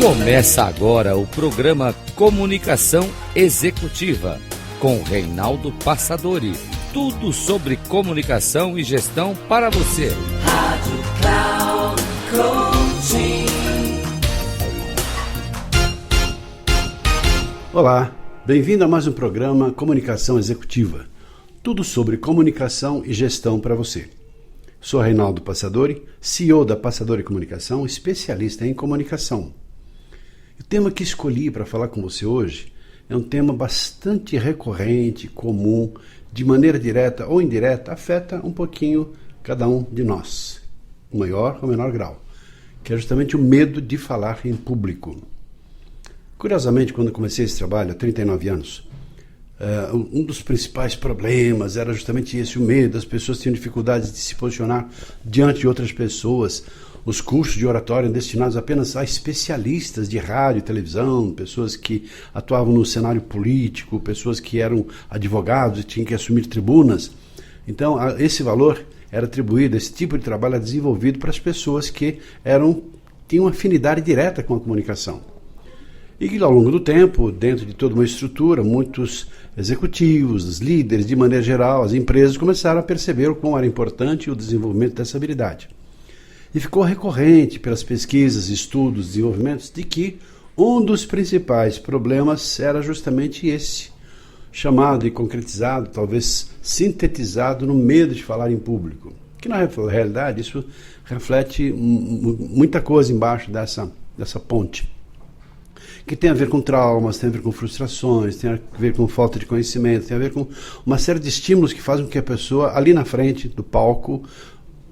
Começa agora o programa Comunicação Executiva, com Reinaldo Passadori. Tudo sobre comunicação e gestão para você. Rádio Cloud Coaching. Olá, bem-vindo a mais um programa Comunicação Executiva. Tudo sobre comunicação e gestão para você. Sou Reinaldo Passadori, CEO da Passadori Comunicação, especialista em comunicação. O tema que escolhi para falar com você hoje é um tema bastante recorrente, comum, de maneira direta ou indireta, afeta um pouquinho cada um de nós, em maior ou menor grau, que é justamente o medo de falar em público. Curiosamente, quando comecei esse trabalho, há 39 anos, um dos principais problemas era justamente esse, o medo. As pessoas tinham dificuldades de se posicionar diante de outras pessoas. Os cursos de oratória eram destinados apenas a especialistas de rádio e televisão, pessoas que atuavam no cenário político, pessoas que eram advogados e tinham que assumir tribunas. Então, esse valor era atribuído, esse tipo de trabalho era desenvolvido para as pessoas que tinham afinidade direta com a comunicação. E que ao longo do tempo, dentro de toda uma estrutura, muitos executivos, os líderes, de maneira geral, as empresas começaram a perceber o quão era importante o desenvolvimento dessa habilidade. E ficou recorrente pelas pesquisas, estudos, desenvolvimentos, de que um dos principais problemas era justamente esse, chamado e concretizado, talvez sintetizado no medo de falar em público. Que na realidade isso reflete muita coisa embaixo dessa ponte, que tem a ver com traumas, tem a ver com frustrações, tem a ver com falta de conhecimento, tem a ver com uma série de estímulos que fazem com que a pessoa, ali na frente do palco,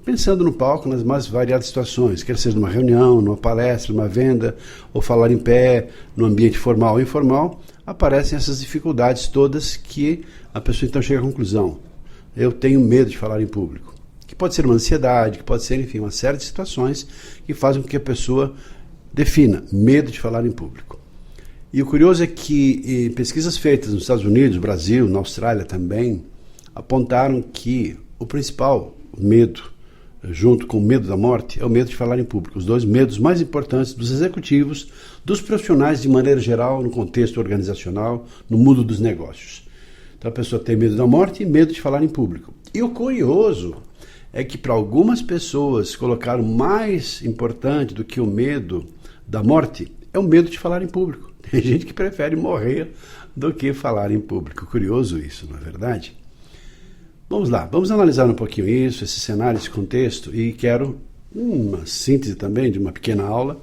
pensando no palco nas mais variadas situações, quer seja numa reunião, numa palestra, numa venda, ou falar em pé, no ambiente formal ou informal, aparecem essas dificuldades todas que a pessoa então chega à conclusão: eu tenho medo de falar em público. Que pode ser uma ansiedade, que pode ser, enfim, uma série de situações que fazem com que a pessoa defina medo de falar em público. E o curioso é que pesquisas feitas nos Estados Unidos, no Brasil, na Austrália também, apontaram que o principal medo, junto com o medo da morte, é o medo de falar em público. Os dois medos mais importantes dos executivos, dos profissionais de maneira geral, no contexto organizacional, no mundo dos negócios. Então a pessoa tem medo da morte e medo de falar em público. E o curioso é que para algumas pessoas colocaram mais importante do que o medo da morte é o medo de falar em público. Tem gente que prefere morrer do que falar em público. Curioso isso, não é verdade? Vamos lá, vamos analisar um pouquinho isso, esse cenário, esse contexto, e quero uma síntese também de uma pequena aula,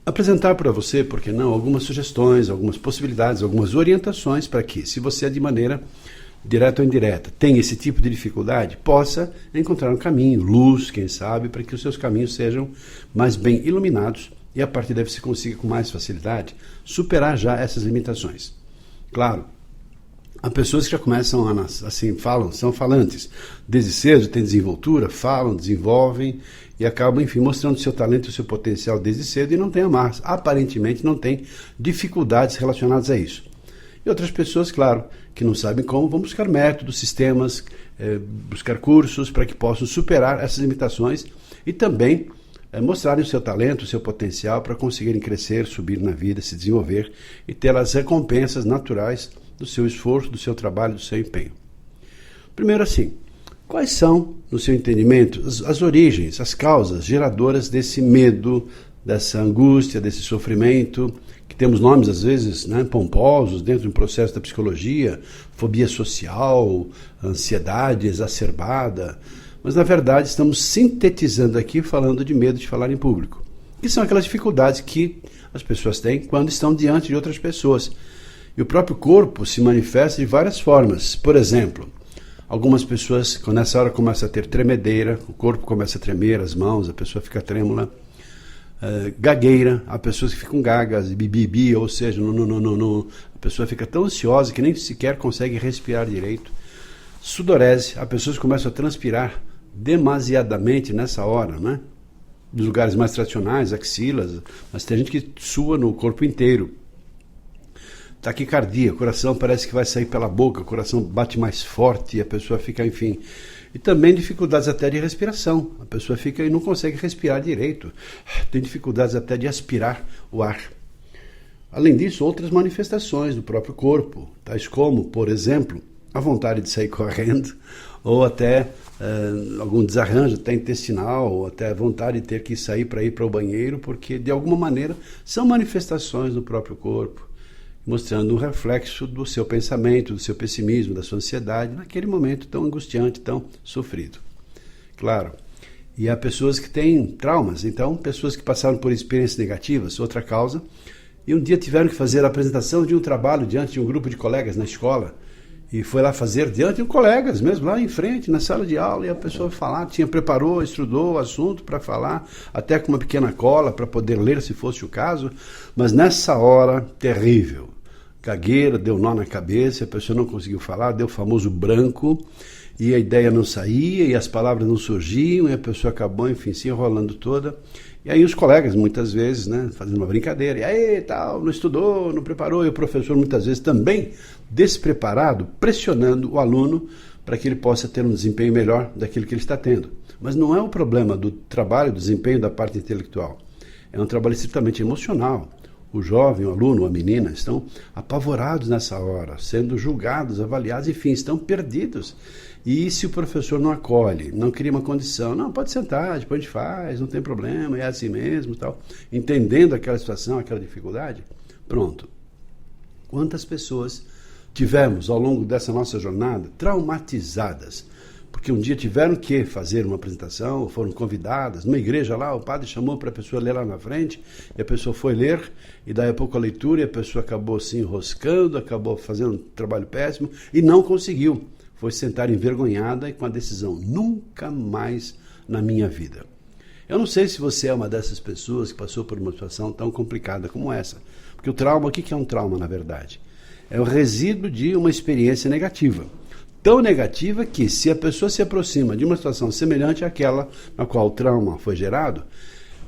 apresentar para você, por que não, algumas sugestões, algumas possibilidades, algumas orientações para que, se você de maneira direta ou indireta tem esse tipo de dificuldade, possa encontrar um caminho, luz, quem sabe, para que os seus caminhos sejam mais bem iluminados e a partir daí você consiga com mais facilidade superar já essas limitações. Claro, há pessoas que já começam assim, são falantes. Desde cedo têm desenvoltura, falam, desenvolvem e acabam, enfim, mostrando o seu talento e o seu potencial desde cedo e não têm amarras. Aparentemente não têm dificuldades relacionadas a isso. E outras pessoas, claro, que não sabem como, vão buscar métodos, sistemas, buscar cursos para que possam superar essas limitações e também mostrarem o seu talento, o seu potencial para conseguirem crescer, subir na vida, se desenvolver e ter as recompensas naturais do seu esforço, do seu trabalho, do seu empenho. Primeiro assim, quais são, no seu entendimento, as origens, as causas geradoras desse medo, dessa angústia, desse sofrimento, que temos nomes às vezes, né, pomposos dentro de um processo da psicologia, fobia social, ansiedade exacerbada, mas na verdade estamos sintetizando aqui falando de medo de falar em público, que são aquelas dificuldades que as pessoas têm quando estão diante de outras pessoas. E o próprio corpo se manifesta de várias formas. Por exemplo, algumas pessoas, quando nessa hora começa a ter tremedeira, o corpo começa a tremer, as mãos, a pessoa fica trêmula, gagueira, há pessoas que ficam gagas, bibibi, ou seja, a pessoa fica tão ansiosa que nem sequer consegue respirar direito. Sudorese, há pessoas que começam a transpirar demasiadamente nessa hora, né? Nos lugares mais tradicionais, axilas, mas tem gente que sua no corpo inteiro. Taquicardia, o coração parece que vai sair pela boca, o coração bate mais forte e a pessoa fica, enfim, E também dificuldades até de respiração. A pessoa fica e não consegue respirar direito. Tem dificuldades até de aspirar o ar. Além disso, outras manifestações do próprio corpo, tais como, por exemplo, a vontade de sair correndo, ou até algum desarranjo, até intestinal, ou até a vontade de ter que sair para ir para o banheiro, porque de alguma maneira são manifestações do próprio corpo, mostrando um reflexo do seu pensamento, do seu pessimismo, da sua ansiedade, naquele momento tão angustiante, tão sofrido. Claro, e há pessoas que têm traumas, então pessoas que passaram por experiências negativas, outra causa, e um dia tiveram que fazer a apresentação de um trabalho diante de um grupo de colegas na escola, e foi lá fazer diante de colegas mesmo, lá em frente, na sala de aula, e a pessoa preparou, estudou o assunto para falar, até com uma pequena cola para poder ler se fosse o caso, mas nessa hora, terrível, gagueira, deu nó na cabeça, a pessoa não conseguiu falar, deu o famoso branco, e a ideia não saía, e as palavras não surgiam, e a pessoa acabou, enfim, se enrolando toda. E aí os colegas, muitas vezes, fazendo uma brincadeira, e aí, tal, não estudou, não preparou, e o professor, muitas vezes, também despreparado, pressionando o aluno para que ele possa ter um desempenho melhor daquilo que ele está tendo. Mas não é o problema do trabalho, do desempenho da parte intelectual. É um trabalho estritamente emocional. O jovem, o aluno, a menina, estão apavorados nessa hora, sendo julgados, avaliados, enfim, estão perdidos. E se o professor não acolhe, não cria uma condição, não, pode sentar, depois a gente faz, não tem problema, é assim mesmo, tal, entendendo aquela situação, aquela dificuldade, pronto. Quantas pessoas tivemos ao longo dessa nossa jornada traumatizadas, porque um dia tiveram que fazer uma apresentação, ou foram convidadas, numa igreja lá, o padre chamou para a pessoa ler lá na frente, e a pessoa foi ler, e daí a pouco a leitura, e a pessoa acabou se enroscando, acabou fazendo um trabalho péssimo, e não conseguiu. Foi sentar envergonhada e com a decisão, nunca mais na minha vida. Eu não sei se você é uma dessas pessoas que passou por uma situação tão complicada como essa. Porque o trauma, o que é um trauma na verdade? É o resíduo de uma experiência negativa. Tão negativa que se a pessoa se aproxima de uma situação semelhante àquela na qual o trauma foi gerado,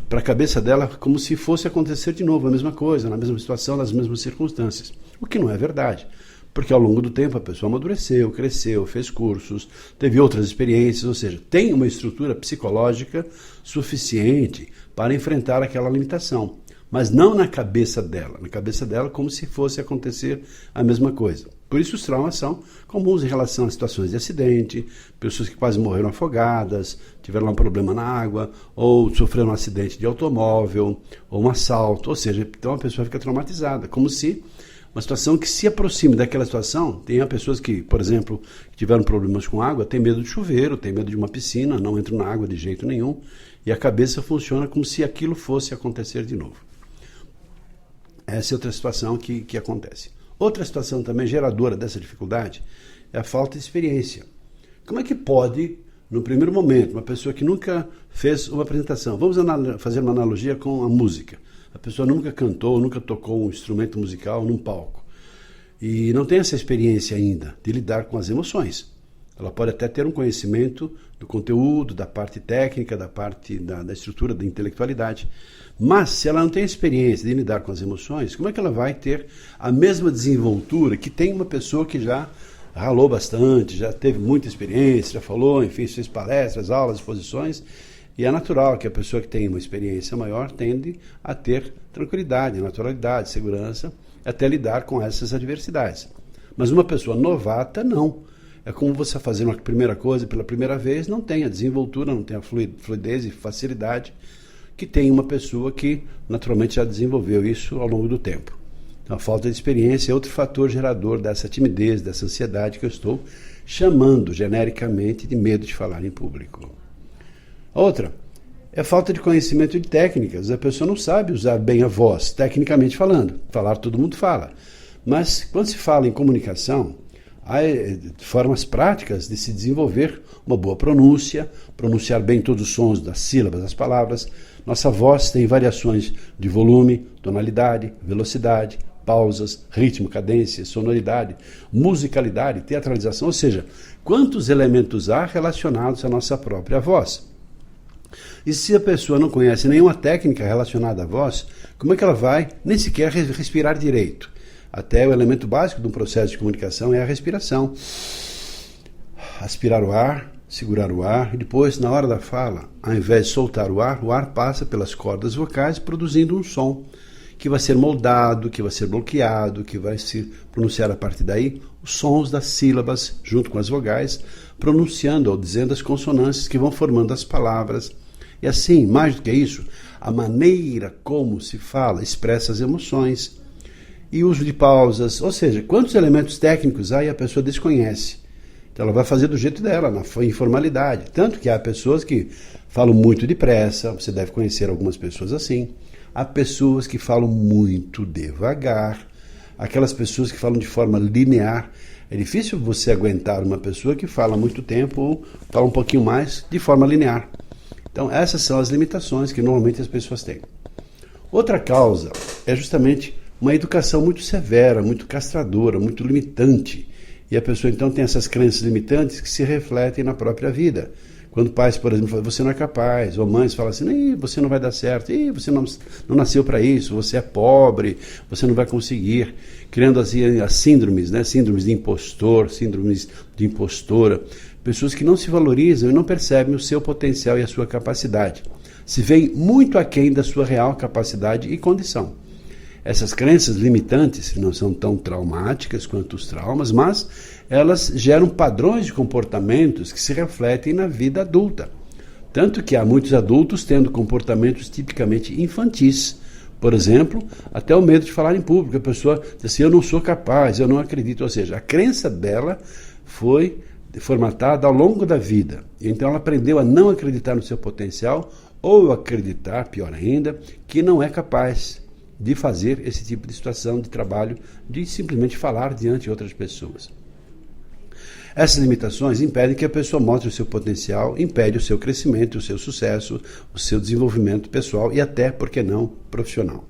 para a cabeça dela é como se fosse acontecer de novo a mesma coisa, na mesma situação, nas mesmas circunstâncias. O que não é verdade. Porque ao longo do tempo a pessoa amadureceu, cresceu, fez cursos, teve outras experiências, ou seja, tem uma estrutura psicológica suficiente para enfrentar aquela limitação. Mas não na cabeça dela como se fosse acontecer a mesma coisa. Por isso os traumas são comuns em relação a situações de acidente, pessoas que quase morreram afogadas, tiveram um problema na água, ou sofreram um acidente de automóvel, ou um assalto, ou seja, então a pessoa fica traumatizada, como se uma situação que se aproxime daquela situação. Tem pessoas que, por exemplo, que tiveram problemas com água, tem medo de chuveiro, tem medo de uma piscina, não entram na água de jeito nenhum, e a cabeça funciona como se aquilo fosse acontecer de novo. Essa é outra situação que acontece. Outra situação também geradora dessa dificuldade é a falta de experiência. Como é que pode, no primeiro momento, uma pessoa que nunca fez uma apresentação, vamos fazer uma analogia com a música, a pessoa nunca cantou, nunca tocou um instrumento musical num palco, e não tem essa experiência ainda de lidar com as emoções. Ela pode até ter um conhecimento do conteúdo, da parte técnica, da parte da estrutura, da intelectualidade, mas se ela não tem experiência de lidar com as emoções, como é que ela vai ter a mesma desenvoltura que tem uma pessoa que já ralou bastante, já teve muita experiência, já falou, enfim, fez palestras, aulas, exposições, e é natural que a pessoa que tem uma experiência maior tende a ter tranquilidade, naturalidade, segurança, até lidar com essas adversidades. Mas uma pessoa novata, não. É como você fazer uma primeira coisa pela primeira vez, não tem a desenvoltura, não tem a fluidez e facilidade que tem uma pessoa que naturalmente já desenvolveu isso ao longo do tempo. Então, a falta de experiência é outro fator gerador dessa timidez, dessa ansiedade que eu estou chamando genericamente de medo de falar em público. Outra é a falta de conhecimento de técnicas. A pessoa não sabe usar bem a voz, tecnicamente falando. Falar todo mundo fala. Mas quando se fala em comunicação, há formas práticas de se desenvolver uma boa pronúncia, pronunciar bem todos os sons das sílabas das palavras. Nossa voz tem variações de volume, tonalidade, velocidade, pausas, ritmo, cadência, sonoridade, musicalidade, teatralização, ou seja, quantos elementos há relacionados à nossa própria voz. E se a pessoa não conhece nenhuma técnica relacionada à voz, como é que ela vai nem sequer respirar direito? Até o elemento básico de um processo de comunicação é a respiração. Aspirar o ar, segurar o ar e depois, na hora da fala, ao invés de soltar o ar passa pelas cordas vocais produzindo um som que vai ser moldado, que vai ser bloqueado, que vai se pronunciar a partir daí os sons das sílabas junto com as vogais, pronunciando ou dizendo as consonâncias que vão formando as palavras. E assim, mais do que isso, a maneira como se fala expressa as emoções e uso de pausas, ou seja, quantos elementos técnicos há e a pessoa desconhece. Então ela vai fazer do jeito dela, na informalidade. Tanto que há pessoas que falam muito depressa, você deve conhecer algumas pessoas assim. Há pessoas que falam muito devagar, aquelas pessoas que falam de forma linear. É difícil você aguentar uma pessoa que fala muito tempo ou fala um pouquinho mais de forma linear. Então essas são as limitações que normalmente as pessoas têm. Outra causa é justamente uma educação muito severa, muito castradora, muito limitante. E a pessoa então tem essas crenças limitantes que se refletem na própria vida. Quando pais, por exemplo, falam, você não é capaz, ou mães falam assim, você não vai dar certo, você não nasceu para isso, você é pobre, você não vai conseguir, criando assim, as síndromes, né? Síndromes de impostor, síndromes de impostora, pessoas que não se valorizam e não percebem o seu potencial e a sua capacidade, se veem muito aquém da sua real capacidade e condição. Essas crenças limitantes não são tão traumáticas quanto os traumas, mas elas geram padrões de comportamentos que se refletem na vida adulta. Tanto que há muitos adultos tendo comportamentos tipicamente infantis. Por exemplo, até o medo de falar em público. A pessoa diz assim, eu não sou capaz, eu não acredito. Ou seja, a crença dela foi formatada ao longo da vida. Então ela aprendeu a não acreditar no seu potencial ou acreditar, pior ainda, que não é capaz de fazer esse tipo de situação de trabalho, de simplesmente falar diante de outras pessoas. Essas limitações impedem que a pessoa mostre o seu potencial, impede o seu crescimento, o seu sucesso, o seu desenvolvimento pessoal e até, por que não, profissional.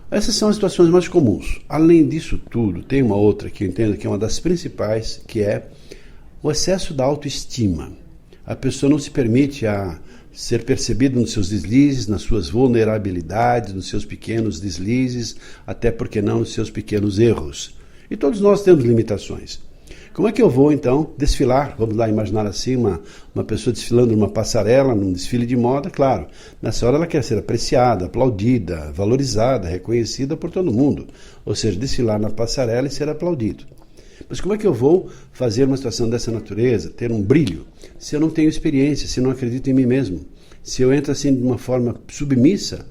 Essas são as situações mais comuns. Além disso tudo, tem uma outra que eu entendo que é uma das principais, que é o excesso da autoestima. A pessoa não se permite a ser percebido nos seus deslizes, nas suas vulnerabilidades, nos seus pequenos deslizes, até porque não nos seus pequenos erros. E todos nós temos limitações. Como é que eu vou, então, desfilar? Vamos lá imaginar assim, uma pessoa desfilando numa passarela, num desfile de moda, claro. Nessa hora ela quer ser apreciada, aplaudida, valorizada, reconhecida por todo mundo. Ou seja, desfilar na passarela e ser aplaudido. Mas como é que eu vou fazer uma situação dessa natureza, ter um brilho, se eu não tenho experiência, se eu não acredito em mim mesmo, se eu entro assim de uma forma submissa?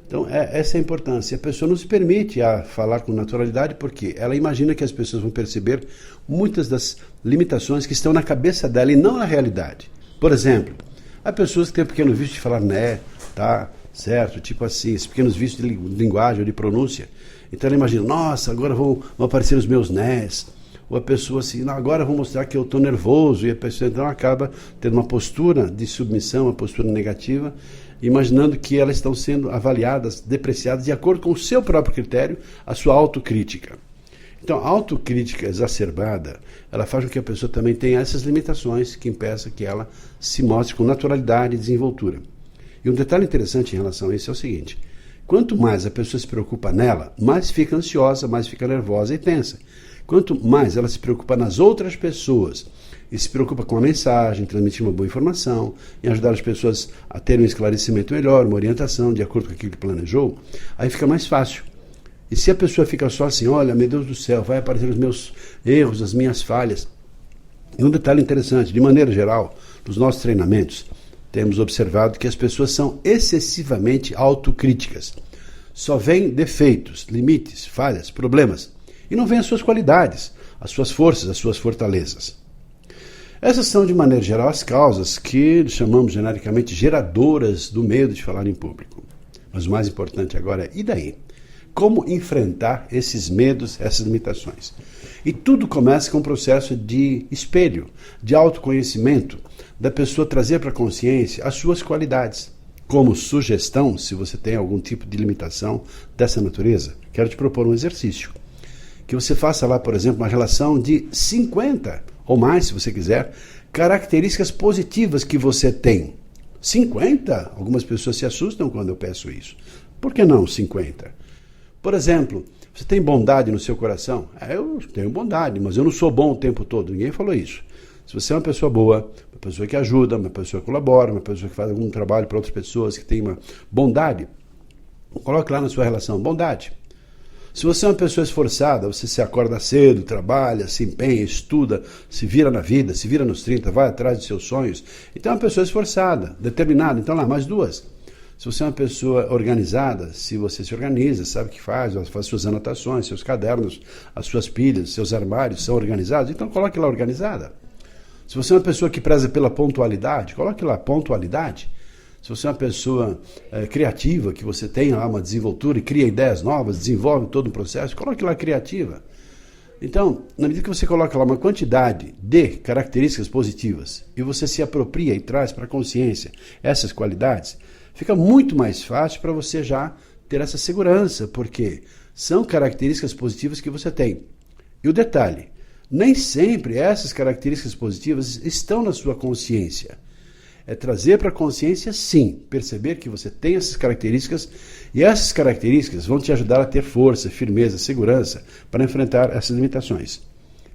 Então, essa é a importância. A pessoa não se permite a falar com naturalidade porque ela imagina que as pessoas vão perceber muitas das limitações que estão na cabeça dela e não na realidade. Por exemplo, há pessoas que têm um pequeno vício de falar né, tá, certo, tipo assim, esses pequenos vícios de linguagem ou de pronúncia. Então ela imagina, nossa, agora vão aparecer os meus nés. Ou a pessoa assim, não, agora eu vou mostrar que eu estou nervoso, e a pessoa então acaba tendo uma postura de submissão, uma postura negativa, imaginando que elas estão sendo avaliadas, depreciadas, de acordo com o seu próprio critério, a sua autocrítica. Então, a autocrítica exacerbada, ela faz com que a pessoa também tenha essas limitações que impeçam que ela se mostre com naturalidade e desenvoltura. E um detalhe interessante em relação a isso é o seguinte, quanto mais a pessoa se preocupa nela, mais fica ansiosa, mais fica nervosa e tensa. Quanto mais ela se preocupa nas outras pessoas e se preocupa com a mensagem, transmitir uma boa informação, em ajudar as pessoas a terem um esclarecimento melhor, uma orientação de acordo com aquilo que planejou, aí fica mais fácil. E se a pessoa fica só assim, olha, meu Deus do céu, vai aparecer os meus erros, as minhas falhas. E um detalhe interessante, de maneira geral, nos nossos treinamentos, temos observado que as pessoas são excessivamente autocríticas. Só veem defeitos, limites, falhas, problemas. E não veem as suas qualidades, as suas forças, as suas fortalezas. Essas são, de maneira geral, as causas que chamamos genericamente geradoras do medo de falar em público. Mas o mais importante agora é, e daí? Como enfrentar esses medos, essas limitações? E tudo começa com um processo de espelho, de autoconhecimento, da pessoa trazer para a consciência as suas qualidades. Como sugestão, se você tem algum tipo de limitação dessa natureza, quero te propor um exercício. Que você faça lá, por exemplo, uma relação de 50 ou mais, se você quiser, características positivas que você tem. 50? Algumas pessoas se assustam quando eu peço isso. Por que não 50? Por exemplo, você tem bondade no seu coração? Eu tenho bondade, mas eu não sou bom o tempo todo. Ninguém falou isso. Se você é uma pessoa boa, uma pessoa que ajuda, uma pessoa que colabora, uma pessoa que faz algum trabalho para outras pessoas, que tem uma bondade, coloque lá na sua relação, bondade. Se você é uma pessoa esforçada, você se acorda cedo, trabalha, se empenha, estuda, se vira na vida, se vira nos 30, vai atrás de seus sonhos, então é uma pessoa esforçada, determinada. Então lá, mais duas. Se você é uma pessoa organizada, se você se organiza, sabe o que faz suas anotações, seus cadernos, as suas pilhas, seus armários são organizados, então coloque lá organizada. Se você é uma pessoa que preza pela pontualidade, coloque lá pontualidade. Se você é uma pessoa criativa, que você tem lá uma desenvoltura e cria ideias novas, desenvolve todo um processo, coloque lá criativa. Então, na medida que você coloca lá uma quantidade de características positivas e você se apropria e traz para a consciência essas qualidades, fica muito mais fácil para você já ter essa segurança, porque são características positivas que você tem. E o detalhe, nem sempre essas características positivas estão na sua consciência. É trazer para a consciência, sim, perceber que você tem essas características e essas características vão te ajudar a ter força, firmeza, segurança para enfrentar essas limitações.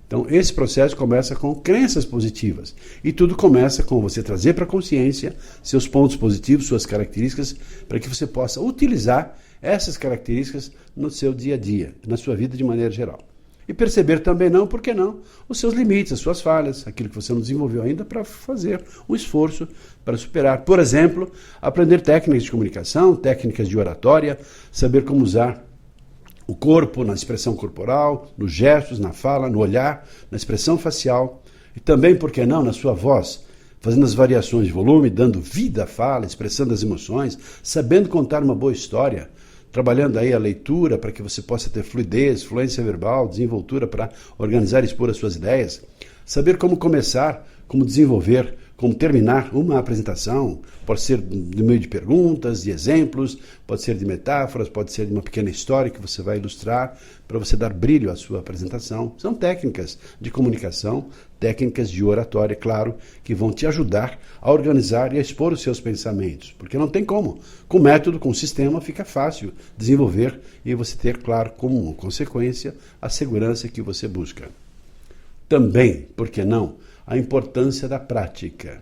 Então, esse processo começa com crenças positivas e tudo começa com você trazer para a consciência seus pontos positivos, suas características, para que você possa utilizar essas características no seu dia a dia, na sua vida de maneira geral. E perceber também não, por que não, os seus limites, as suas falhas, aquilo que você não desenvolveu ainda para fazer um esforço para superar. Por exemplo, aprender técnicas de comunicação, técnicas de oratória, saber como usar o corpo na expressão corporal, nos gestos, na fala, no olhar, na expressão facial. E também, por que não, na sua voz, fazendo as variações de volume, dando vida à fala, expressando as emoções, sabendo contar uma boa história, trabalhando aí a leitura para que você possa ter fluidez, fluência verbal, desenvoltura para organizar e expor as suas ideias. Saber como começar, como desenvolver, como terminar uma apresentação. Pode ser de meio de perguntas, de exemplos, pode ser de metáforas, pode ser de uma pequena história que você vai ilustrar para você dar brilho à sua apresentação. São técnicas de comunicação, técnicas de oratória, claro, que vão te ajudar a organizar e a expor os seus pensamentos. Porque não tem como. Com método, com sistema, fica fácil desenvolver e você ter, claro, como consequência, a segurança que você busca. Também, por que não, a importância da prática.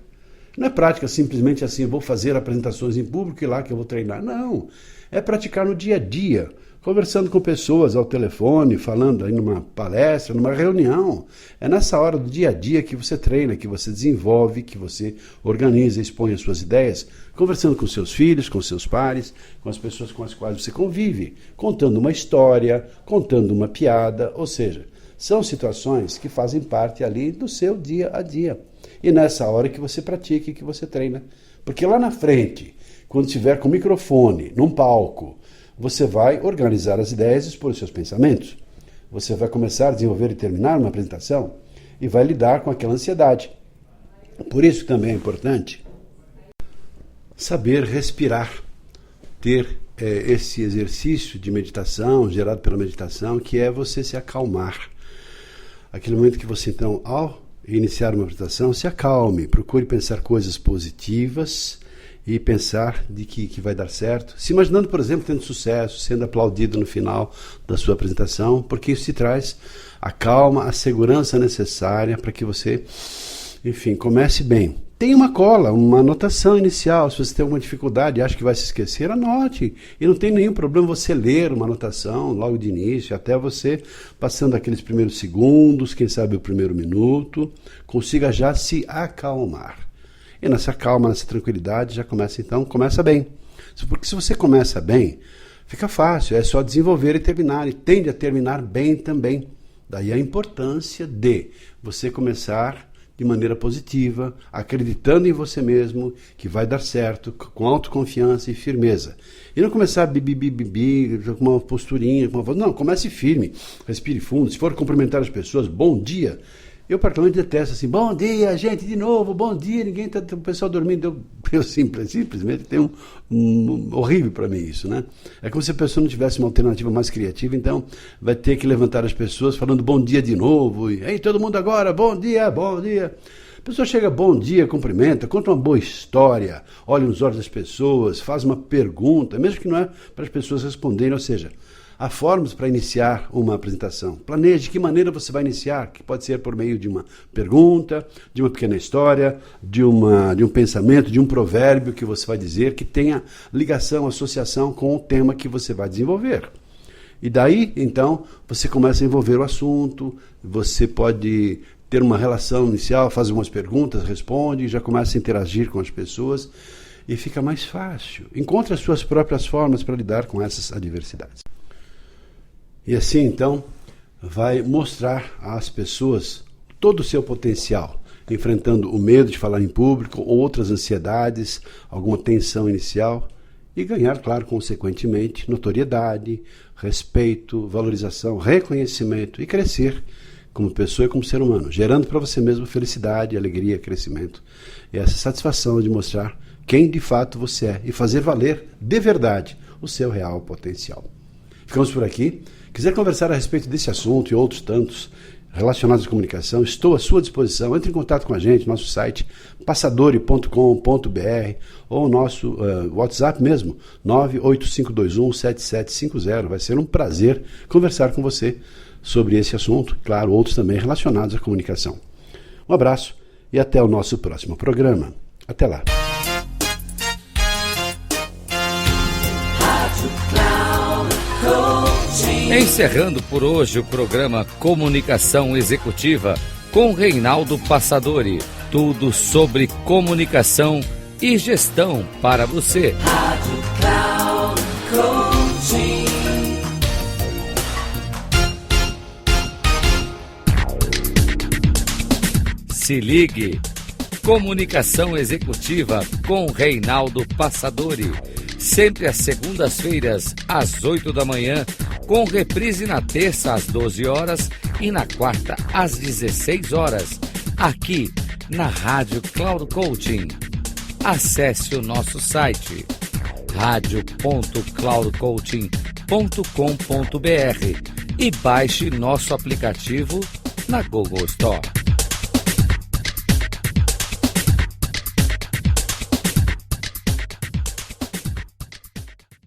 Não é prática simplesmente assim, vou fazer apresentações em público e lá que eu vou treinar. Não, é praticar no dia a dia, conversando com pessoas ao telefone, falando aí numa palestra, numa reunião. É nessa hora do dia a dia que você treina, que você desenvolve, que você organiza, expõe as suas ideias, conversando com seus filhos, com seus pares, com as pessoas com as quais você convive, contando uma história, contando uma piada, ou seja, são situações que fazem parte ali do seu dia a dia. E nessa hora que você pratica e que você treina. Porque lá na frente, quando estiver com o microfone, num palco, você vai organizar as ideias e expor os seus pensamentos. Você vai começar a desenvolver e terminar uma apresentação e vai lidar com aquela ansiedade. Por isso também é importante saber respirar, ter esse exercício de meditação, gerado pela meditação, que é você se acalmar. Aquele momento que você, então, ao iniciar uma apresentação, se acalme, procure pensar coisas positivas e pensar de que vai dar certo. Se imaginando, por exemplo, tendo sucesso, sendo aplaudido no final da sua apresentação, porque isso te traz a calma, a segurança necessária para que você, enfim, comece bem. Tem uma cola, uma anotação inicial. Se você tem alguma dificuldade e acha que vai se esquecer, anote. E não tem nenhum problema você ler uma anotação logo de início, até você, passando aqueles primeiros segundos, quem sabe o primeiro minuto, consiga já se acalmar. E nessa calma, nessa tranquilidade, já começa bem. Porque se você começa bem, fica fácil, é só desenvolver e terminar. E tende a terminar bem também. Daí a importância de você começar de maneira positiva, acreditando em você mesmo, que vai dar certo, com autoconfiança e firmeza. E não começar com uma posturinha, com uma voz. Não, comece firme, respire fundo. Se for cumprimentar as pessoas, bom dia. Eu particularmente detesto assim, bom dia, gente, de novo, bom dia, ninguém tá, o pessoal dormindo. Eu simplesmente tem horrível para mim isso, né? É como se a pessoa não tivesse uma alternativa mais criativa, então vai ter que levantar as pessoas falando bom dia de novo, e ei, todo mundo agora, bom dia, bom dia. A pessoa chega, bom dia, cumprimenta, conta uma boa história, olha nos olhos das pessoas, faz uma pergunta, mesmo que não é para as pessoas responderem, ou seja, Há formas para iniciar uma apresentação. Planeje de que maneira você vai iniciar, que pode ser por meio de uma pergunta, de uma pequena história, de um pensamento, de um provérbio que você vai dizer que tenha ligação, associação com o tema que você vai desenvolver. E daí, então, você começa a envolver o assunto, você pode ter uma relação inicial, faz umas perguntas, responde, já começa a interagir com as pessoas e fica mais fácil. Encontre as suas próprias formas para lidar com essas adversidades. E assim, então, vai mostrar às pessoas todo o seu potencial, enfrentando o medo de falar em público, outras ansiedades, alguma tensão inicial, e ganhar, claro, consequentemente, notoriedade, respeito, valorização, reconhecimento e crescer como pessoa e como ser humano, gerando para você mesmo felicidade, alegria, crescimento. E essa satisfação de mostrar quem de fato você é e fazer valer de verdade o seu real potencial. Ficamos por aqui. Quiser conversar a respeito desse assunto e outros tantos relacionados à comunicação, estou à sua disposição. Entre em contato com a gente, nosso site passadori.com.br ou nosso WhatsApp mesmo, 985217750. Vai ser um prazer conversar com você sobre esse assunto, claro, outros também relacionados à comunicação. Um abraço e até o nosso próximo programa. Até lá. Encerrando por hoje o programa Comunicação Executiva com Reinaldo Passadori. Tudo sobre comunicação e gestão para você. Rádio Cloud Coaching. Se ligue. Comunicação Executiva com Reinaldo Passadori. Sempre às segundas-feiras, às 8 da manhã, com reprise na terça às 12 horas e na quarta às 16 horas, aqui na Rádio Cloud Coaching. Acesse o nosso site radio.cloudcoaching.com.br e baixe nosso aplicativo na Google Store.